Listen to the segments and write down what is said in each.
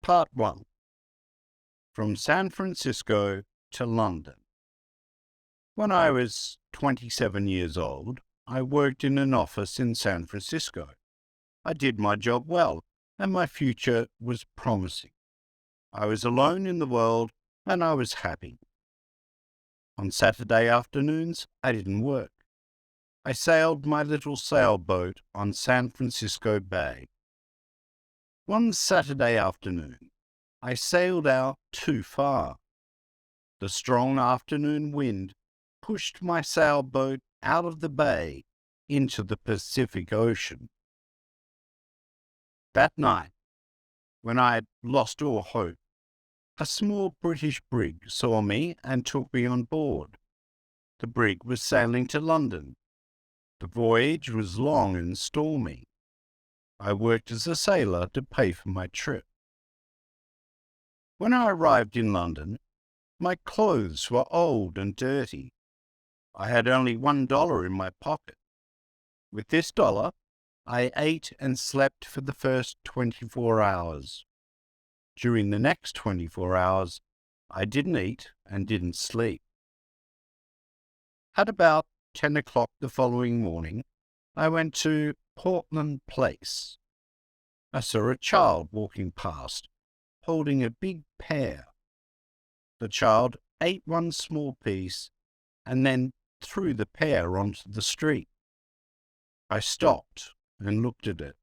Part 1. From San Francisco to London. When I was 27 years old, I worked in an office in San Francisco. I did my job well, and my future was promising. I was alone in the world, and I was happy. On Saturday afternoons, I didn't work. I sailed my little sailboat on San Francisco Bay. One Saturday afternoon, I sailed out too far. The strong afternoon wind pushed my sailboat out of the bay into the Pacific Ocean. That night, when I had lost all hope, a small British brig saw me and took me on board. The brig was sailing to London. The voyage was long and stormy. I worked as a sailor to pay for my trip. When I arrived in London, my clothes were old and dirty. I had only $1 in my pocket. With this dollar, I ate and slept for the first 24 hours. During the next 24 hours, I didn't eat and didn't sleep. At about 10 o'clock the following morning, I went to Portland Place. I saw a child walking past, holding a big pear. The child ate one small piece and then threw the pear onto the street. I stopped and looked at it.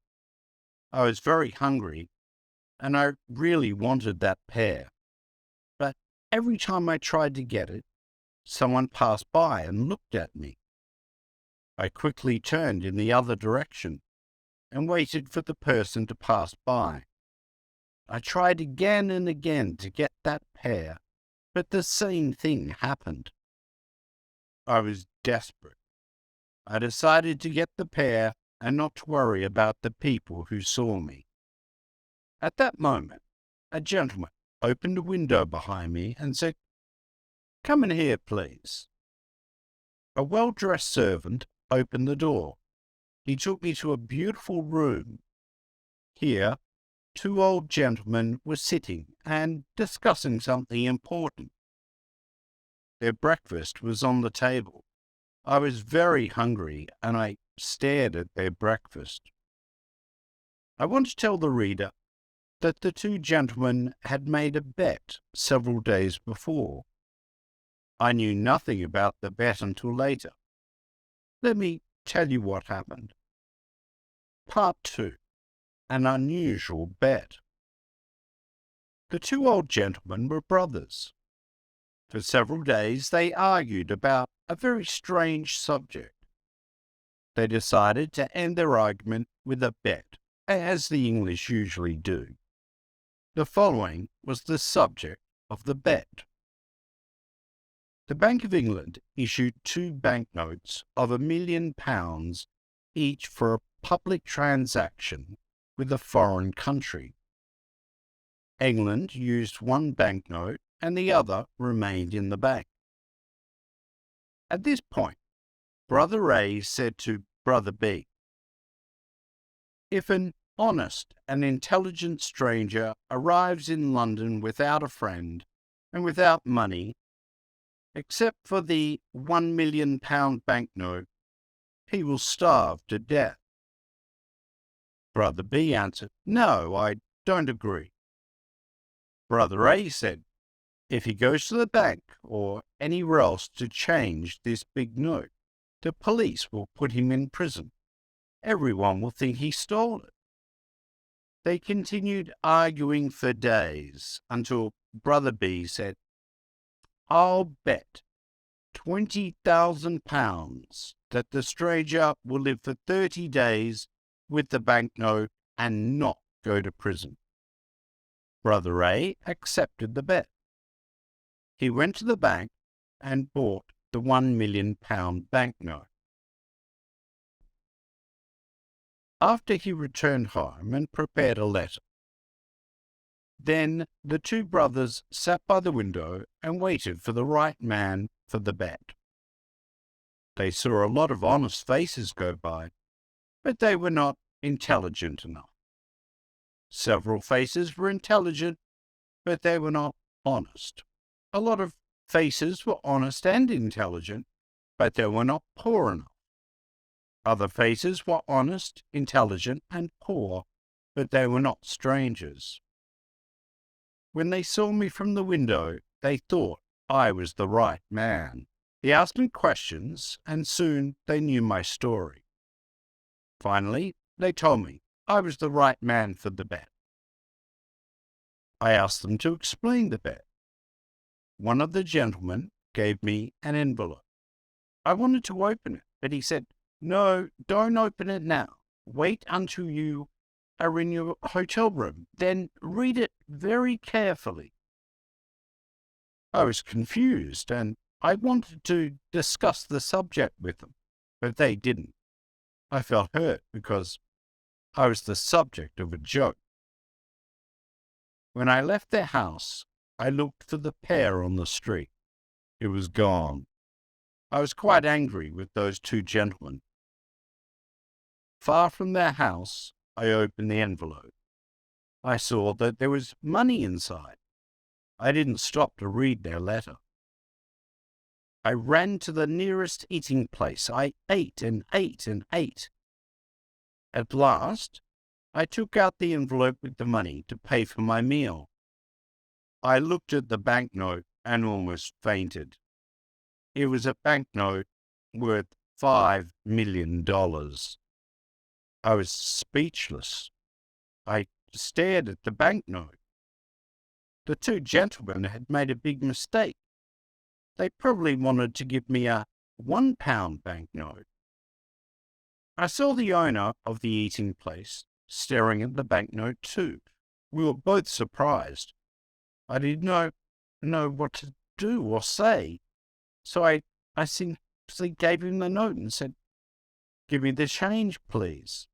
I was very hungry, and I really wanted that pear. But every time I tried to get it, someone passed by and looked at me. I quickly turned in the other direction and waited for the person to pass by. I tried again and again to get that pear, but the same thing happened. I was desperate. I decided to get the pear and not to worry about the people who saw me. At that moment, a gentleman opened a window behind me and said, "Come in here, please." A well-dressed servant opened the door. He took me to a beautiful room. Here, two old gentlemen were sitting and discussing something important. Their breakfast was on the table. I was very hungry, and I stared at their breakfast. I want to tell the reader that the two gentlemen had made a bet several days before. I knew nothing about the bet until later. Let me tell you what happened. Part 2. An unusual bet. The two old gentlemen were brothers. For several days they argued about a very strange subject. They decided to end their argument with a bet, as the English usually do. The following was the subject of the bet. The Bank of England issued 2 banknotes of £1 million each for a public transaction with a foreign country. England used one banknote and the other remained in the bank. At this point, Brother A said to Brother B, "If an honest and intelligent stranger arrives in London without a friend and without money, except for the £1 million banknote, he will starve to death." Brother B answered, "No, I don't agree." Brother A said, "If he goes to the bank or anywhere else to change this big note, the police will put him in prison. Everyone will think he stole it." They continued arguing for days until Brother B said, "I'll bet £20,000 that the stranger will live for 30 days with the banknote and not go to prison." Brother A accepted the bet. He went to the bank and bought the £1 million banknote. After he returned home and prepared a letter, then the two brothers sat by the window and waited for the right man for the bet. They saw a lot of honest faces go by, but they were not intelligent enough. Several faces were intelligent, but they were not honest. A lot of faces were honest and intelligent, but they were not poor enough. Other faces were honest, intelligent, and poor, but they were not strangers. When they saw me from the window, they thought I was the right man. They asked me questions, and soon they knew my story. Finally, they told me I was the right man for the bet. I asked them to explain the bet. One of the gentlemen gave me an envelope. I wanted to open it, but he said, "No, don't open it now. Wait until you are in your hotel room. Then read it very carefully." I was confused, and I wanted to discuss the subject with them, but they didn't. I felt hurt because I was the subject of a joke. When I left their house, I looked for the pair on the street. It was gone. I was quite angry with those two gentlemen. Far from their house, I opened the envelope. I saw that there was money inside. I didn't stop to read their letter. I ran to the nearest eating place. I ate and ate and ate. At last, I took out the envelope with the money to pay for my meal. I looked at the banknote and almost fainted. It was a banknote worth $5 million. I was speechless. I stared at the banknote. The two gentlemen had made a big mistake. They probably wanted to give me a £1 banknote. I saw the owner of the eating place staring at the banknote too. We were both surprised. I didn't know what to do or say, so I simply gave him the note and said, "Give me the change, please."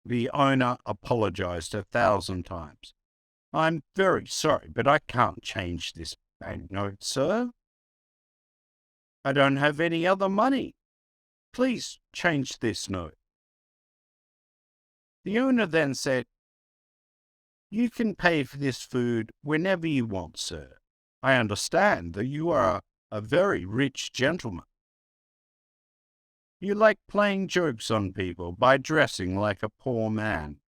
The owner apologized 1,000 times. "I'm very sorry, but I can't change this banknote, sir. I don't have any other money. Please change this note." The owner then said, "You can pay for this food whenever you want, sir. I understand that you are a very rich gentleman. You like playing jokes on people by dressing like a poor man.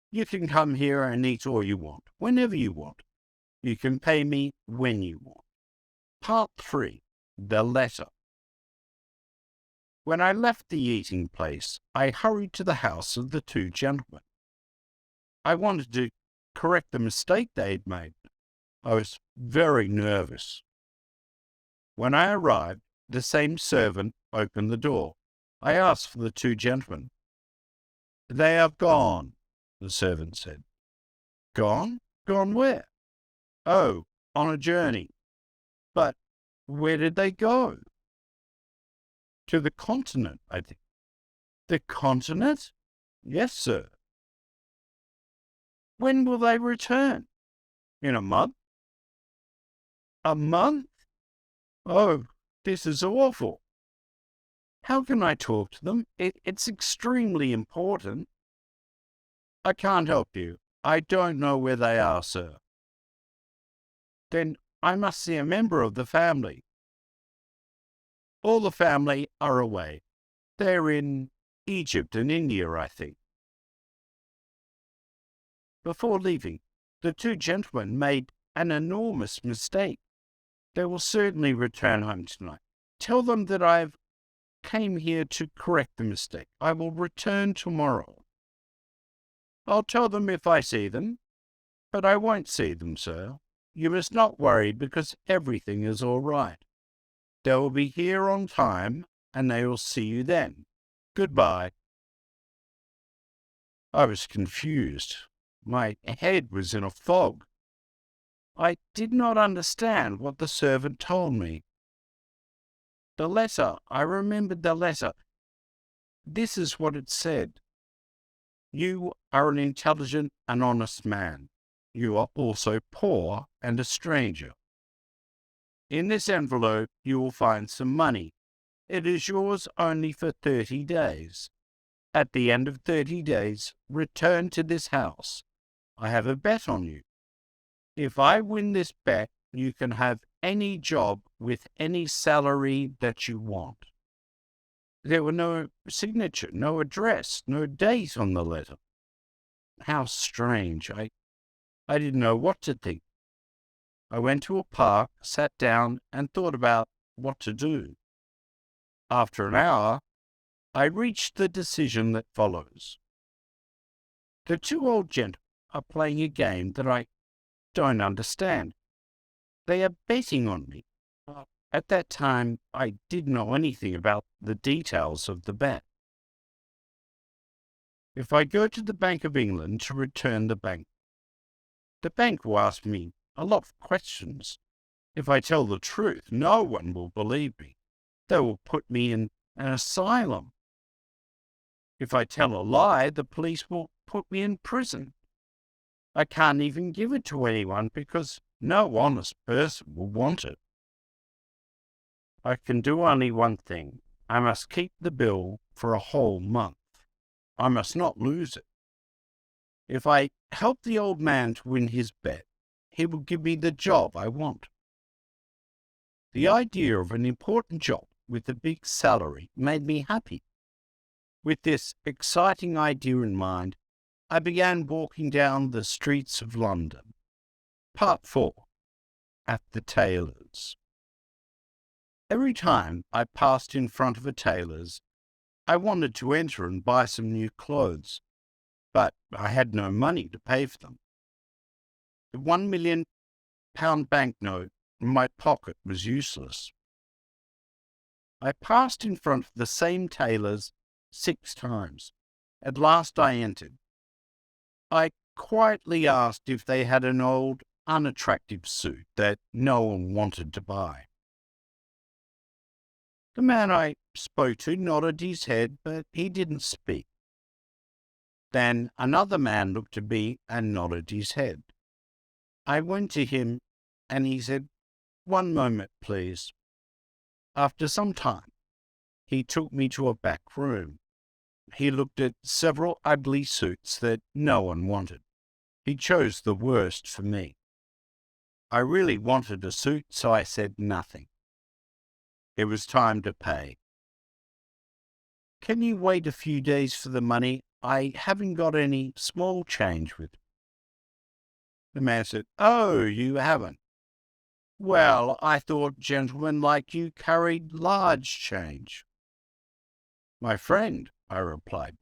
You can come here and eat all you want, whenever you want. You can pay me when you want." Part 3. The Letter. When I left the eating place, I hurried to the house of the two gentlemen. I wanted to correct the mistake they had made. I was very nervous. When I arrived, the same servant opened the door. I asked for the two gentlemen. "They have gone," the servant said. "Gone? Gone where?" "Oh, on a journey." "But where did they go?" "To the continent, I think." "The continent?" "Yes, sir." "When will they return?" "In a month." "A month? Oh, this is awful. How can I talk to them? It's extremely important." "I can't help you. I don't know where they are, sir." "Then I must see a member of the family." "All the family are away. They're in Egypt and India, I think." Before leaving, the two gentlemen made an enormous mistake. They will certainly return home tonight. Tell them that I came here to correct the mistake. I will return tomorrow. "I'll tell them if I see them, but I won't see them, sir. You must not worry because everything is all right. They will be here on time and they will see you then. Goodbye." I was confused. My head was in a fog. I did not understand what the servant told me. The letter, I remembered the letter. This is what it said. "You are an intelligent and honest man. You are also poor and a stranger. In this envelope you will find some money. It is yours only for 30 days. At the end of 30 days, return to this house I have a bet on you. If I win this bet, you can have any job with any salary that you want. There were no signature, no address, no date on the letter. How strange. I didn't know what to think. I went to a park, sat down, and thought about what to do. After an hour, I reached the decision that follows. The two old gentlemen are playing a game that I don't understand. They are betting on me. At that time, I didn't know anything about the details of the bet. If I go to the Bank of England to return the bank will ask me a lot of questions. If I tell the truth, no one will believe me. They will put me in an asylum. If I tell a lie, the police will put me in prison. I can't even give it to anyone because no honest person will want it. I can do only one thing. I must keep the bill for a whole month. I must not lose it. If I help the old man to win his bet, he will give me the job I want. The idea of an important job with a big salary made me happy. With this exciting idea in mind, I began walking down the streets of London. Part 4. At the Tailor's. Every time I passed in front of a tailor's, I wanted to enter and buy some new clothes, but I had no money to pay for them. The £1 million banknote in my pocket was useless. I passed in front of the same tailor's 6 times. At last I entered. I quietly asked if they had an old, unattractive suit that no one wanted to buy. The man I spoke to nodded his head, but he didn't speak. Then another man looked at me and nodded his head. I went to him, and he said, "1 moment, please." After some time, he took me to a back room. He looked at several ugly suits that no one wanted. He chose the worst for me. I really wanted a suit, so I said nothing. It was time to pay. "Can you wait a few days for the money? I haven't got any small change with me." The man said, "Oh, you haven't? Well, I thought gentlemen like you carried large change." "My friend," I replied,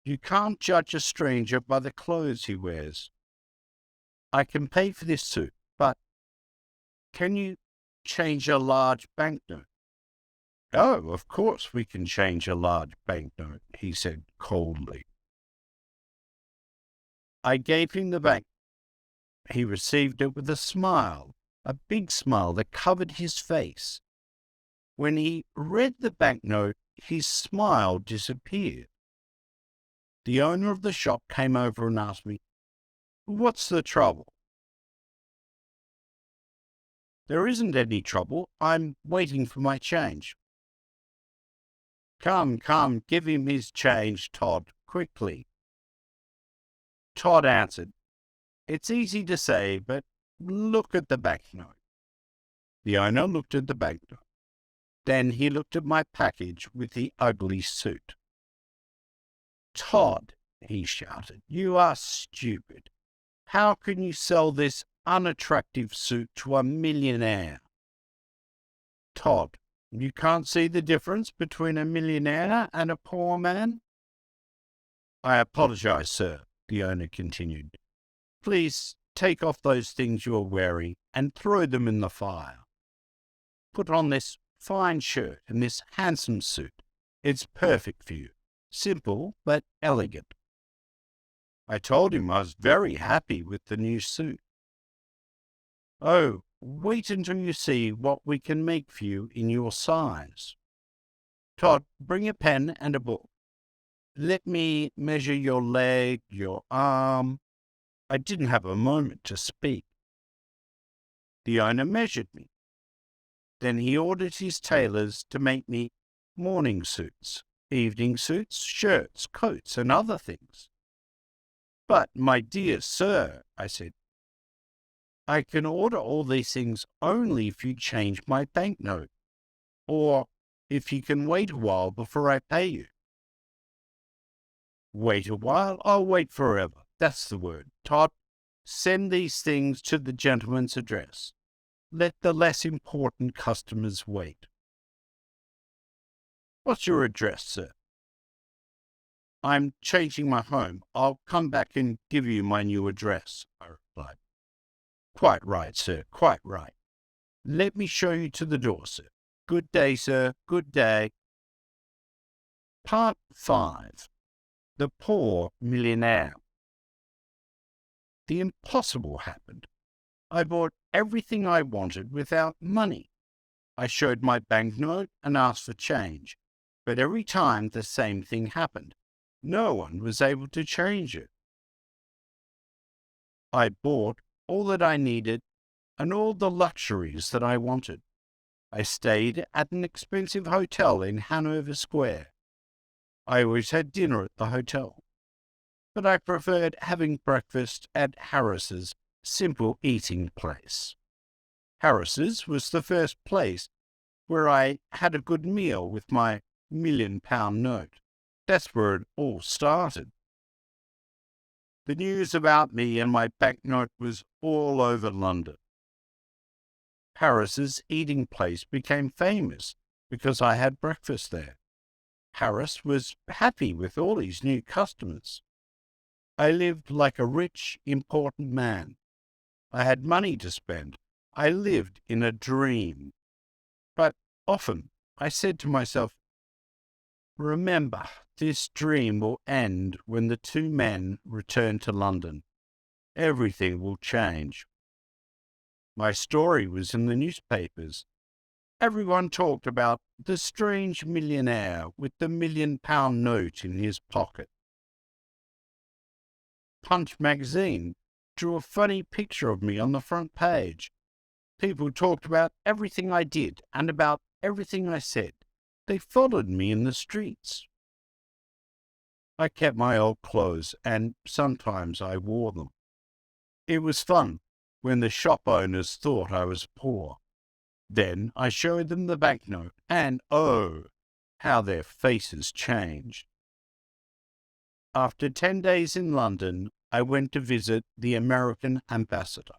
"you can't judge a stranger by the clothes he wears. I can pay for this suit, but can you change a large banknote?" "Oh, of course we can change a large banknote," he said coldly. I gave him the bank. He received it with a smile, a big smile that covered his face. When he read the banknote, his smile disappeared. The owner of the shop came over and asked me, "What's the trouble?" "There isn't any trouble. I'm waiting for my change." Come, give him his change, Todd, quickly." Todd answered, "It's easy to say, but look at the banknote." The owner looked at the banknote. Then he looked at my package with the ugly suit. "Todd," he shouted, "you are stupid. How can you sell this unattractive suit to a millionaire?" "Todd, you can't see the difference between a millionaire and a poor man?" "I apologize, sir," the owner continued. "Please take off those things you are wearing and throw them in the fire. Put on this fine shirt and this handsome suit. It's perfect for you. Simple but elegant." I told him I was very happy with the new suit. "Oh, wait until you see what we can make for you in your size. Todd, bring a pen and a book. Let me measure your leg, your arm." I didn't have a moment to speak. The owner measured me. Then he ordered his tailors to make me morning suits, evening suits, shirts, coats, and other things. But, my dear sir, I said, I can order all these things only if you change my banknote, or if you can wait a while before I pay you. Wait a while? I'll wait forever. That's the word. Todd, send these things to the gentleman's address. Let the less important customers wait. What's your address, sir? I'm changing my home. I'll come back and give you my new address, I replied. Quite right, sir, quite right. Let me show you to the door, sir. Good day, sir, good day. Part 5. The Poor Millionaire. The impossible happened. I bought everything I wanted without money. I showed my banknote and asked for change, but every time the same thing happened. No one was able to change it. I bought all that I needed and all the luxuries that I wanted. I stayed at an expensive hotel in Hanover Square. I always had dinner at the hotel, but I preferred having breakfast at Harris's simple eating place. Harris's was the first place where I had a good meal with my £1,000,000 note. That's where it all started. The news about me and my banknote was all over London. Harris's eating place became famous because I had breakfast there. Harris was happy with all his new customers. I lived like a rich, important man. I had money to spend. I lived in a dream. But often I said to myself, remember, this dream will end when the two men return to London. Everything will change. My story was in the newspapers. Everyone talked about the strange millionaire with the £1,000,000 note in his pocket. Punch magazine drew a funny picture of me on the front page. People talked about everything I did and about everything I said. They followed me in the streets. I kept my old clothes, and sometimes I wore them. It was fun when the shop owners thought I was poor. Then I showed them the banknote, and oh, how their faces changed. After 10 days in London, I went to visit the American ambassador.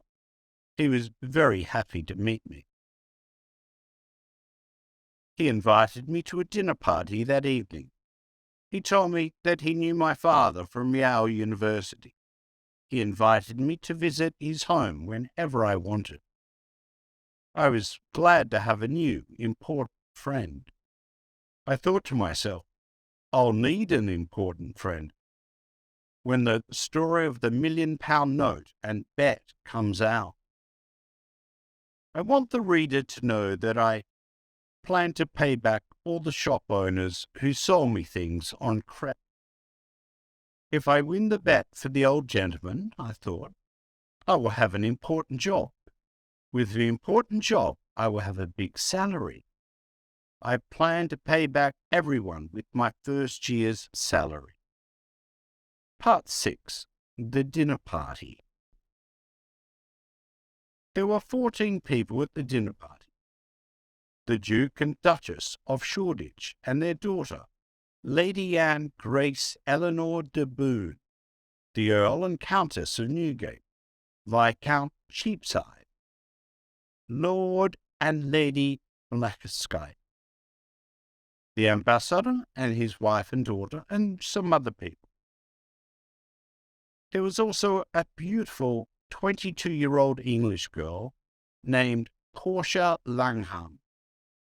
He was very happy to meet me. He invited me to a dinner party that evening. He told me that he knew my father from Yale University. He invited me to visit his home whenever I wanted. I was glad to have a new, important friend. I thought to myself, I'll need an important friend when the story of the £1,000,000 note and bet comes out. I want the reader to know that I plan to pay back all the shop owners who sold me things on credit. If I win the bet for the old gentleman, I thought, I will have an important job. With the important job, I will have a big salary. I plan to pay back everyone with my first year's salary. Part 6. The Dinner Party. There were 14 people at the dinner party. The Duke and Duchess of Shoreditch and their daughter, Lady Anne Grace Eleanor de Boon, the Earl and Countess of Newgate, Viscount Cheapside, Lord and Lady Blackskite, the ambassador and his wife and daughter, and some other people. There was also a beautiful 22-year-old English girl named Portia Langham.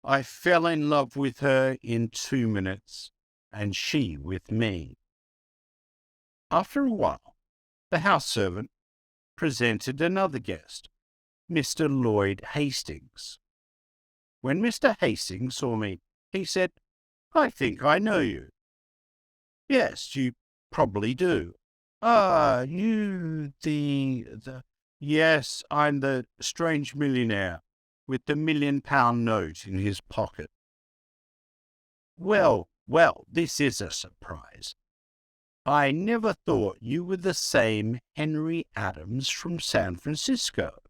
I fell in love with her in 2 minutes, and she with me. After a while, the house servant presented another guest, Mr. Lloyd Hastings. When Mr. Hastings saw me, he said, I think I know you. Yes, you probably do. Ah, you, Yes, I'm the strange millionaire with the £1,000,000 note in his pocket. Well, this is a surprise. I never thought you were the same Henry Adams from San Francisco.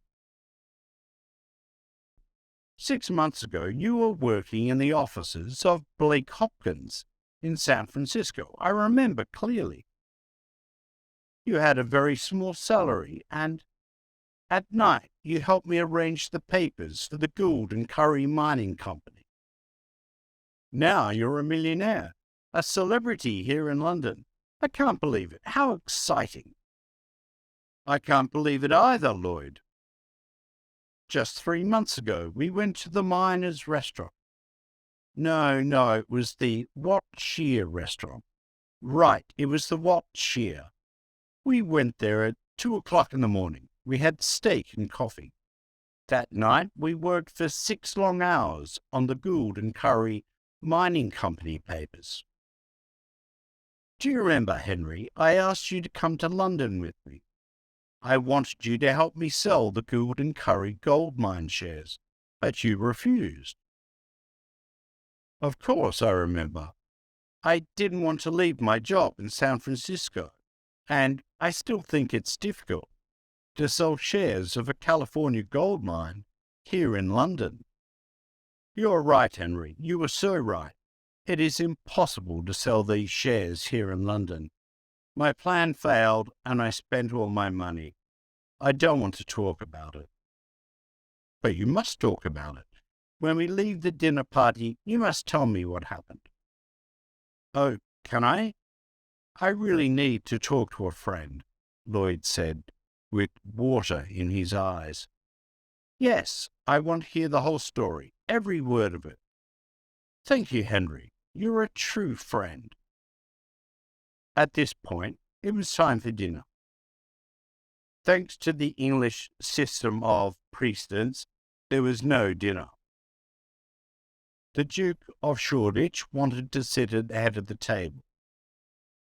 6 months ago, you were working in the offices of Blake Hopkins in San Francisco. I remember clearly. You had a very small salary, and at night you helped me arrange the papers for the Gould and Curry Mining Company. Now you're a millionaire, a celebrity here in London. I can't believe it. How exciting. I can't believe it either, Lloyd. Just 3 months ago, we went to the Miners' Restaurant. No, it was the What Shear restaurant. Right, it was the What Shear. We went there at 2 o'clock in the morning. We had steak and coffee. That night, we worked for 6 long hours on the Gould and Curry Mining Company papers. Do you remember, Henry, I asked you to come to London with me? I wanted you to help me sell the Gould and Curry gold mine shares, but you refused. Of course, I remember. I didn't want to leave my job in San Francisco, and I still think it's difficult to sell shares of a California gold mine here in London. You're right, Henry. You were so right. It is impossible to sell these shares here in London. My plan failed, and I spent all my money. I don't want to talk about it. But you must talk about it. When we leave the dinner party, you must tell me what happened. Oh, can I? I really need to talk to a friend, Lloyd said, with water in his eyes. Yes, I want to hear the whole story, every word of it. Thank you, Henry. You're a true friend. At this point, it was time for dinner. Thanks to the English system of precedence, there was no dinner. The Duke of Shoreditch wanted to sit at the head of the table.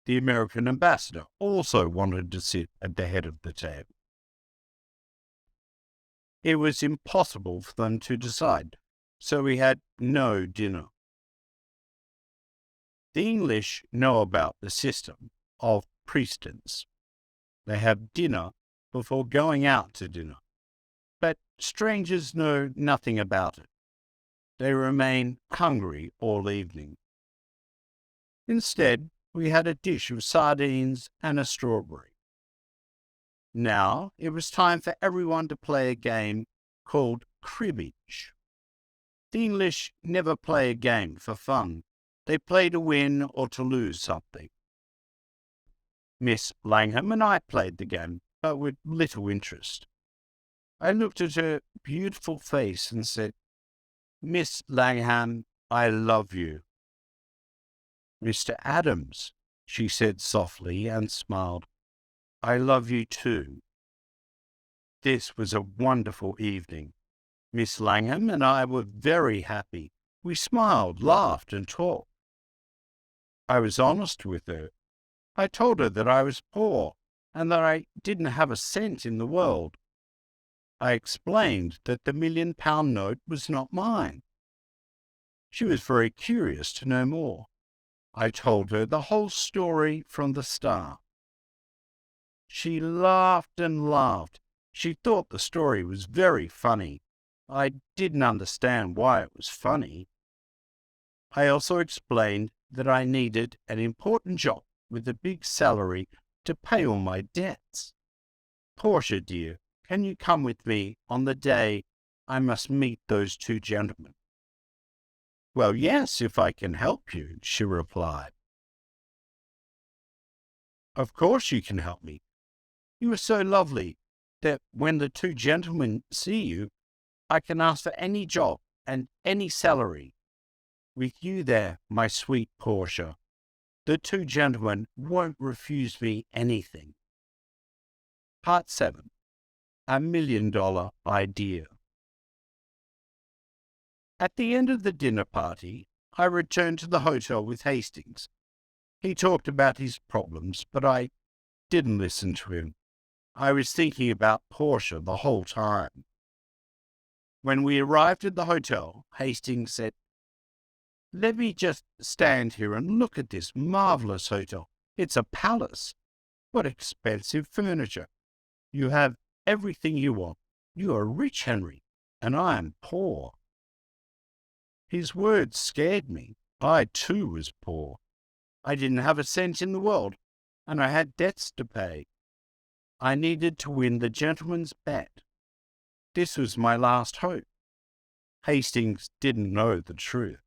The American ambassador also wanted to sit at the head of the table. It was impossible for them to decide, so we had no dinner. The English know about the system of precedence. They have dinner before going out to dinner, but strangers know nothing about it. They remain hungry all evening. Instead, we had a dish of sardines and a strawberry. Now it was time for everyone to play a game called cribbage. The English never play a game for fun. They play to win or to lose something. Miss Langham and I played the game, but with little interest. I looked at her beautiful face and said, Miss Langham, I love you. Mr. Adams, she said softly and smiled, I love you too. This was a wonderful evening. Miss Langham and I were very happy. We smiled, laughed, and talked. I was honest with her. I told her that I was poor and that I didn't have a cent in the world. I explained that the £1,000,000 note was not mine. She was very curious to know more. I told her the whole story from the start. She laughed and laughed. She thought the story was very funny. I didn't understand why it was funny. I also explained that I needed an important job with a big salary to pay all my debts. Portia, dear, can you come with me on the day I must meet those 2 gentlemen? Well, yes, if I can help you, she replied. Of course you can help me. You are so lovely that when the 2 gentlemen see you, I can ask for any job and any salary. With you there, my sweet Portia, the 2 gentlemen won't refuse me anything. Part 7. A $1,000,000 Idea. At the end of the dinner party, I returned to the hotel with Hastings. He talked about his problems, but I didn't listen to him. I was thinking about Portia the whole time. When we arrived at the hotel, Hastings said, Let me just stand here and look at this marvelous hotel. It's a palace. What expensive furniture. You have everything you want. You are rich, Henry, and I am poor." His words scared me. I, too, was poor. I didn't have a cent in the world, and I had debts to pay. I needed to win the gentleman's bet. This was my last hope. Hastings didn't know the truth.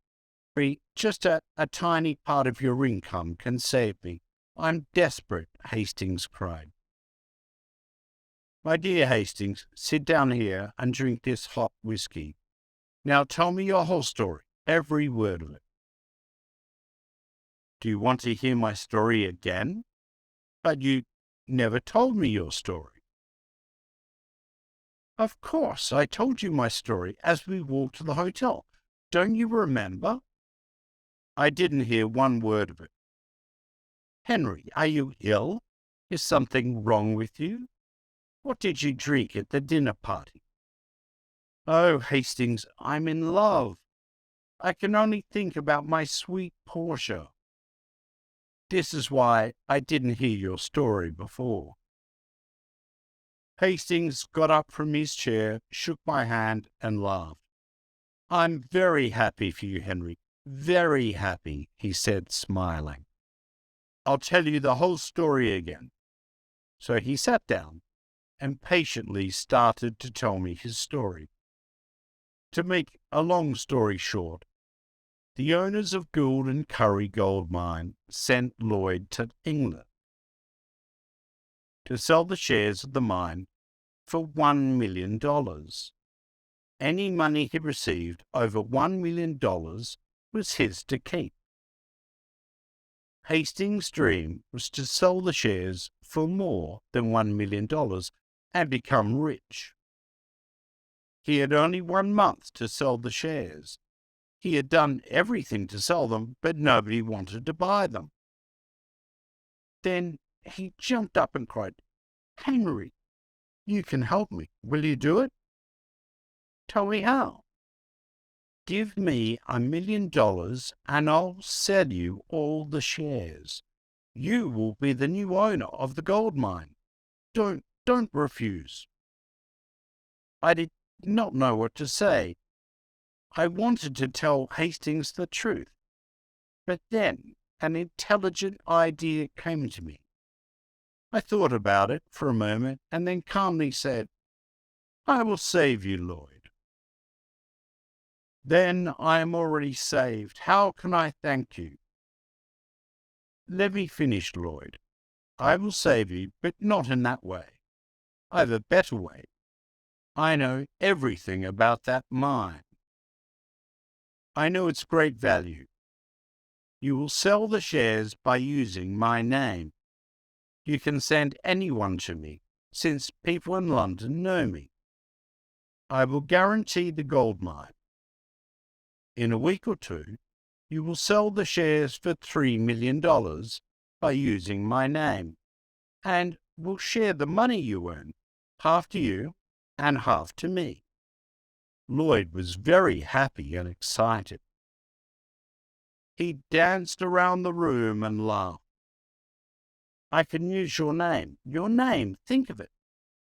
Just a tiny part of your income can save me. I'm desperate," Hastings cried. "My dear Hastings, sit down here and drink this hot whiskey. Now tell me your whole story, every word of it." "Do you want to hear my story again? But you never told me your story." "Of course, I told you my story as we walked to the hotel. Don't you remember?" "I didn't hear one word of it." "Henry, are you ill? Is something wrong with you? What did you drink at the dinner party?" "Oh, Hastings, I'm in love. I can only think about my sweet Portia. This is why I didn't hear your story before." Hastings got up from his chair, shook my hand, and laughed. "I'm very happy for you, Henry, very happy," he said, smiling. "I'll tell you the whole story again." So he sat down and patiently started to tell me his story. To make a long story short, the owners of Gould and Curry gold mine sent Lloyd to England to sell the shares of the mine for $1 million. Any money he received over $1 million was his to keep. Hastings' dream was to sell the shares for more than $1 million and become rich. He had only 1 month to sell the shares. He had done everything to sell them, but nobody wanted to buy them. Then he jumped up and cried, "Henry, you can help me. Will you do it?" "Tell me how." "Give me $1 million and I'll sell you all the shares. You will be the new owner of the gold mine. Don't refuse." I did not know what to say. I wanted to tell Hastings the truth, but then an intelligent idea came to me. I thought about it for a moment and then calmly said, "I will save you, Lloyd." "Then I am already saved. How can I thank you?" "Let me finish, Lloyd. I will save you, but not in that way. I have a better way. I know everything about that mine. I know its great value. You will sell the shares by using my name. You can send anyone to me, since people in London know me. I will guarantee the gold mine. In a week or two, you will sell the shares for $3 million by using my name, and will share the money you earn, half to you and half to me." Lloyd was very happy and excited. He danced around the room and laughed. "I can use your name. Your name, think of it.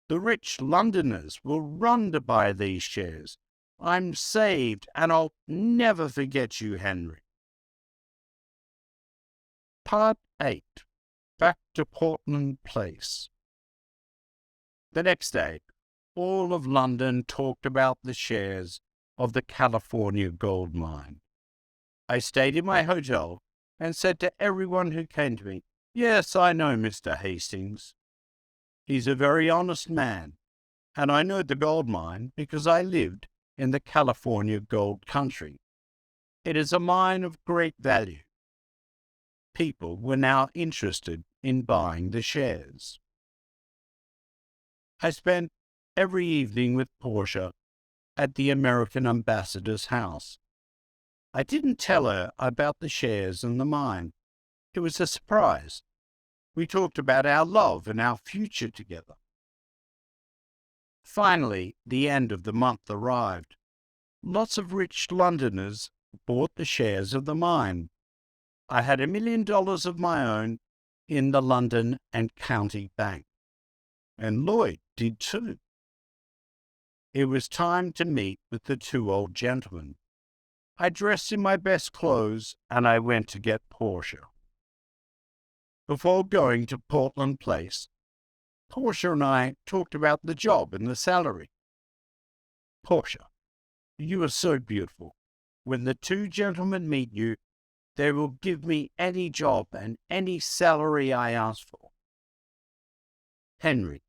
The rich Londoners will run to buy these shares. I'm saved, and I'll never forget you, Henry." Part 8. Back to Portland Place. The next day, all of London talked about the shares of the California gold mine. I stayed in my hotel and said to everyone who came to me, "Yes, I know Mr. Hastings. He's a very honest man, and I know the gold mine because I lived in the California gold country. It is a mine of great value." People were now interested in buying the shares. I spent every evening with Portia at the American ambassador's house. I didn't tell her about the shares and the mine. It was a surprise. We talked about our love and our future together. Finally, the end of the month arrived. Lots of rich Londoners bought the shares of the mine. I had $1 million of my own, in the London and County Bank, and Lloyd did too. It was time to meet with the two old gentlemen. I dressed in my best clothes and I went to get Portia. Before going to Portland Place, Portia and I talked about the job and the salary. Portia, you are so beautiful. When the two gentlemen meet you, they will give me any job and any salary I ask for. Henry,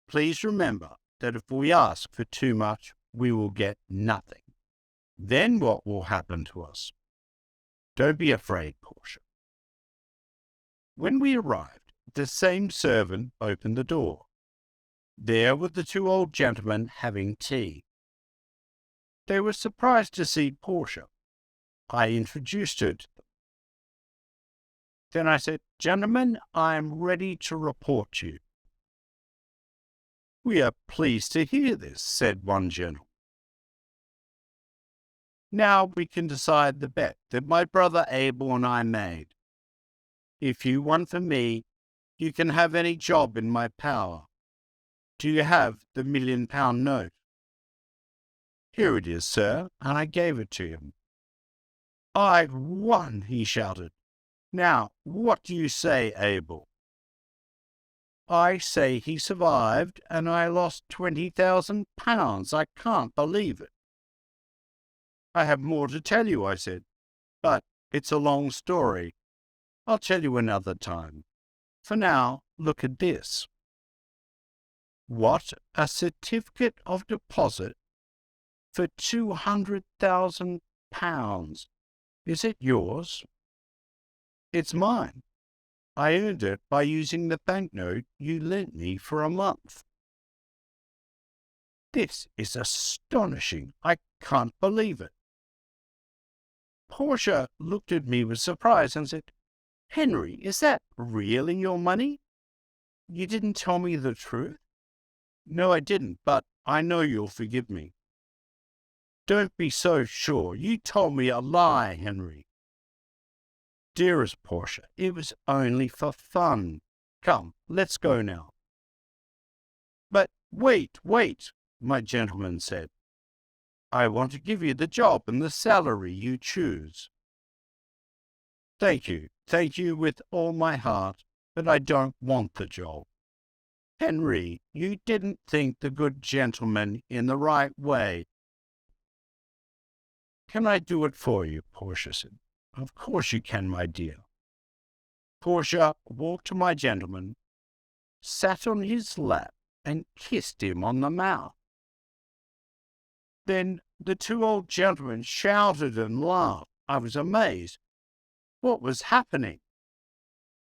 please remember that if we ask for too much, we will get nothing. Then what will happen to us? Don't be afraid, Portia. When we arrived, the same servant opened the door. There were the two old gentlemen having tea. They were surprised to see Portia. I introduced her to them. Then I said, "Gentlemen, I am ready to report you." "We are pleased to hear this," said one gentleman. "Now we can decide the bet that my brother Abel and I made. If you won for me, you can have any job in my power. Do you have the £1,000,000 note?" "Here it is, sir," and I gave it to him. "I've won," he shouted. "Now, what do you say, Abel?" "I say he survived, and I lost £20,000. I can't believe it." "I have more to tell you," I said, "but it's a long story. I'll tell you another time. For now, look at this." "What, a certificate of deposit for £200,000. Is it yours?" "It's mine. I earned it by using the banknote you lent me for a month." "This is astonishing. I can't believe it." Portia looked at me with surprise and said, "Henry, is that really your money? You didn't tell me the truth?" "No, I didn't, but I know you'll forgive me." "Don't be so sure. You told me a lie, Henry." "Dearest Portia, it was only for fun. Come, let's go now." "But wait, my gentleman said. "I want to give you the job and the salary you choose." Thank you with all my heart, but I don't want the job." "Henry, you didn't think the good gentleman in the right way." "Can I do it for you?" Portia said. "Of course you can, my dear." Portia walked to my gentleman, sat on his lap, and kissed him on the mouth. Then the two old gentlemen shouted and laughed. I was amazed. What was happening?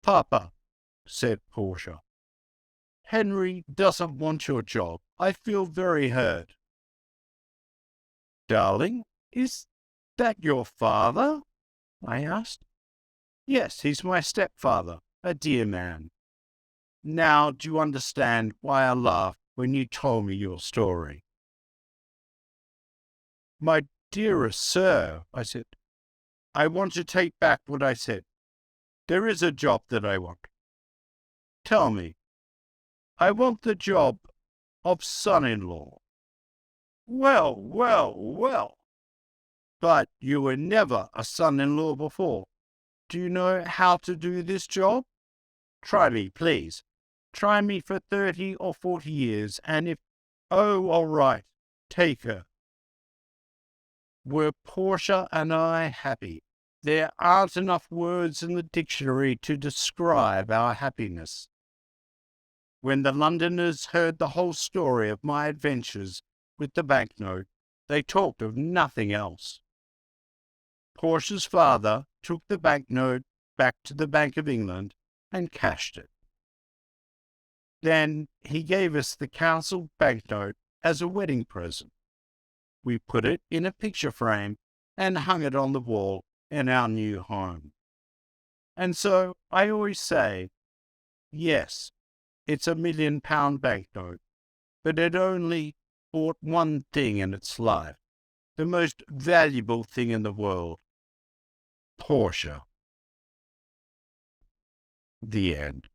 "Papa," said Portia, "Henry doesn't want your job. I feel very hurt." "Darling, is that your father?" I asked. "Yes, he's my stepfather, a dear man. Now do you understand why I laughed when you told me your story?" "My dearest sir," I said, "I want to take back what I said. There is a job that I want." "Tell me." "I want the job of son-in-law." Well. But you were never a son-in-law before. Do you know how to do this job? Try me, please. Try me for 30 or 40 years, and if— Oh, all right, take her." Were Portia and I happy? There aren't enough words in the dictionary to describe our happiness. When the Londoners heard the whole story of my adventures with the banknote, they talked of nothing else. Portia's father took the banknote back to the Bank of England and cashed it. Then he gave us the council banknote as a wedding present. We put it in a picture frame and hung it on the wall in our new home. And so I always say, yes, it's £1,000,000 banknote, but it only bought one thing in its life, the most valuable thing in the world: Portia. The end.